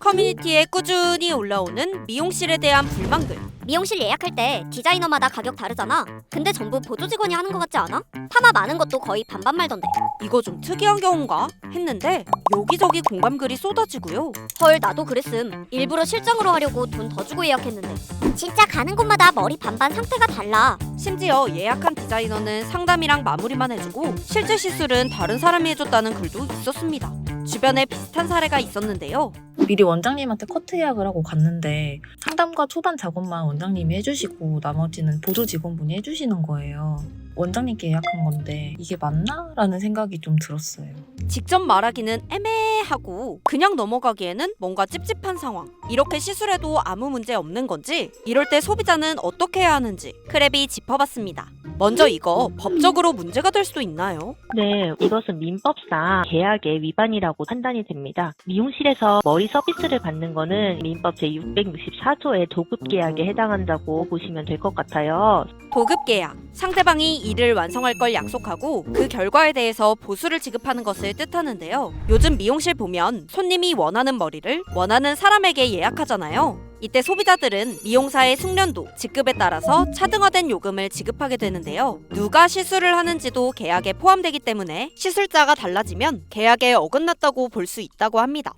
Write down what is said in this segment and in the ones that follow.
커뮤니티에 꾸준히 올라오는 미용실에 대한 불만글. 미용실 예약할 때 디자이너마다 가격 다르잖아. 근데 전부 보조 직원이 하는 것 같지 않아? 파마 많은 것도 거의 반반 말던데. 이거 좀 특이한 경우인가 했는데 여기저기 공감글이 쏟아지고요. 헐, 나도 그랬음. 일부러 실장으로 하려고 돈 더 주고 예약했는데. 진짜 가는 곳마다 머리 반반 상태가 달라. 심지어 예약한 디자이너는 상담이랑 마무리만 해주고 실제 시술은 다른 사람이 해줬다는 글도 있었습니다. 주변에 비슷한 사례가 있었는데요. 미리 원장님한테 커트 예약을 하고 갔는데 상담과 초반 작업만 원장님이 해주시고 나머지는 보조 직원분이 해주시는 거예요. 원장님께 예약한 건데 이게 맞나? 라는 생각이 좀 들었어요. 직접 말하기는 애매하고 그냥 넘어가기에는 뭔가 찝찝한 상황. 이렇게 시술해도 아무 문제 없는 건지, 이럴 때 소비자는 어떻게 해야 하는지 크랩이 짚어봤습니다. 먼저 이거 법적으로 문제가 될 수도 있나요? 네, 이것은 민법상 계약의 위반이라고 판단이 됩니다. 미용실에서 머리 서비스를 받는 거는 민법 제664조의 도급 계약에 해당한다고 보시면 될 것 같아요. 도급 계약. 상대방이 일을 완성할 걸 약속하고 그 결과에 대해서 보수를 지급하는 것을 뜻하는데요. 요즘 미용실 보면 손님이 원하는 머리를 원하는 사람에게 예약하잖아요. 이때 소비자들은 미용사의 숙련도, 직급에 따라서 차등화된 요금을 지급하게 되는데요. 누가 시술을 하는지도 계약에 포함되기 때문에 시술자가 달라지면 계약에 어긋났다고 볼 수 있다고 합니다.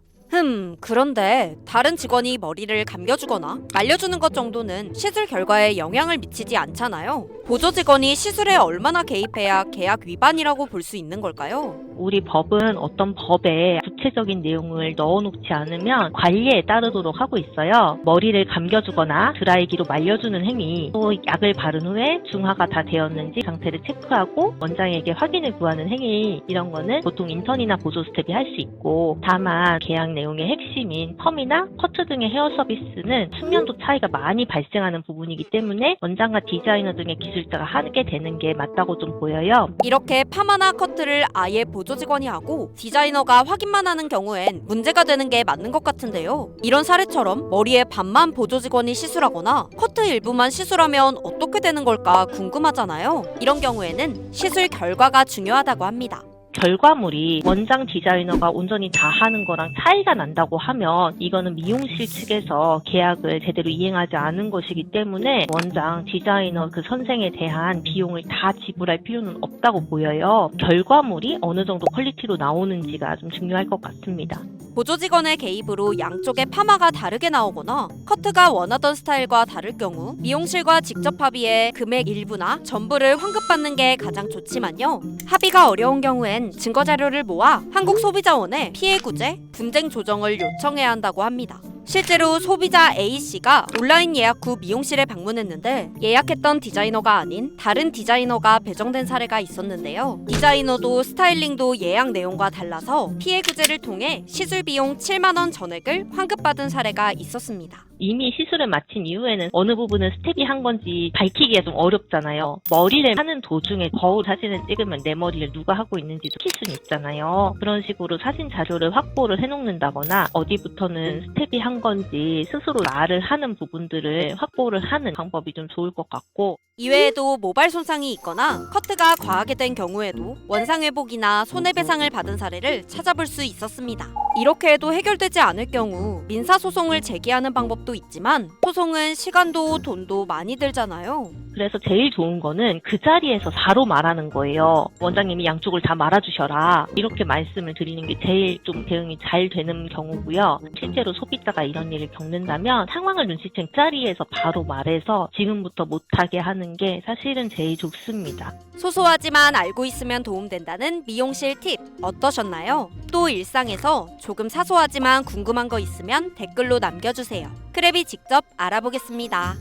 그런데 다른 직원이 머리를 감겨주거나 말려주는 것 정도는 시술 결과에 영향을 미치지 않잖아요. 보조 직원이 시술에 얼마나 개입해야 계약 위반이라고 볼 수 있는 걸까요? 우리 법은 어떤 법에 구체적인 내용을 넣어놓지 않으면 관리에 따르도록 하고 있어요. 머리를 감겨주거나 드라이기로 말려주는 행위, 또 약을 바른 후에 중화가 다 되었는지 상태를 체크하고 원장에게 확인을 구하는 행위, 이런 거는 보통 인턴이나 보조 스텝이 할 수 있고, 다만 계약 내용의 핵심인 펌이나 커트 등의 헤어 서비스는 숙련도 차이가 많이 발생하는 부분이기 때문에 원장과 디자이너 등의 기술자가 하게 되는 게 맞다고 좀 보여요. 이렇게 파마나 커트를 아예 보조 직원이 하고 디자이너가 확인만 하는 경우엔 문제가 되는 게 맞는 것 같은데요. 이런 사례처럼 머리에 반만 보조 직원이 시술하거나 커트 일부만 시술하면 어떻게 되는 걸까 궁금하잖아요. 이런 경우에는 시술 결과가 중요하다고 합니다. 결과물이 원장 디자이너가 온전히 다 하는 거랑 차이가 난다고 하면 이거는 미용실 측에서 계약을 제대로 이행하지 않은 것이기 때문에 원장 디자이너 그 선생에 대한 비용을 다 지불할 필요는 없다고 보여요. 결과물이 어느 정도 퀄리티로 나오는지가 좀 중요할 것 같습니다. 보조 직원의 개입으로 양쪽의 파마가 다르게 나오거나 커트가 원하던 스타일과 다를 경우 미용실과 직접 합의해 금액 일부나 전부를 환급받는 게 가장 좋지만요. 합의가 어려운 경우엔 증거 자료를 모아 한국소비자원에 피해 구제, 분쟁 조정을 요청해야 한다고 합니다. 실제로 소비자 A씨가 온라인 예약 후 미용실에 방문했는데 예약했던 디자이너가 아닌 다른 디자이너가 배정된 사례가 있었는데요. 디자이너도 스타일링도 예약 내용과 달라서 피해 구제를 통해 시술 비용 7만 원 전액을 환급받은 사례가 있었습니다. 이미 시술을 마친 이후에는 어느 부분은 스텝이 한 건지 밝히기가 좀 어렵잖아요. 머리를 하는 도중에 거울 사진을 찍으면 내 머리를 누가 하고 있는지도 볼 수는 있잖아요. 그런 식으로 사진 자료를 확보를 해놓는다거나 어디부터는 스텝이 한 건지 스스로 말을 하는 부분들을 확보를 하는 방법이 좀 좋을 것 같고, 이외에도 모발 손상이 있거나 커트가 과하게 된 경우에도 원상회복이나 손해배상을 받은 사례를 찾아볼 수 있었습니다. 이렇게 해도 해결되지 않을 경우 민사소송을 제기하는 방법도 있지만 소송은 시간도 돈도 많이 들잖아요. 그래서 제일 좋은 거는 그 자리에서 바로 말하는 거예요. 원장님이 양쪽을 다 말아주셔라, 이렇게 말씀을 드리는 게 제일 좀 대응이 잘 되는 경우고요. 실제로 소비자가 이런 일을 겪는다면 상황을 눈치챈 자리에서 바로 말해서 지금부터 못하게 하는 게 사실은 제일 좋습니다. 소소하지만 알고 있으면 도움된다는 미용실 팁 어떠셨나요? 또 일상에서 조금 사소하지만 궁금한 거 있으면 댓글로 남겨주세요. 크랩이 직접 알아보겠습니다.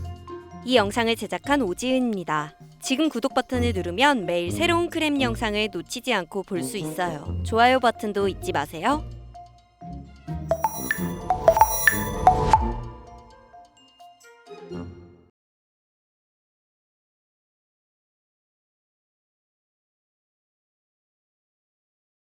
이 영상을 제작한 오지은입니다. 지금 구독 버튼을 누르면 매일 새로운 크랩 영상을 놓치지 않고 볼 수 있어요. 좋아요 버튼도 잊지 마세요.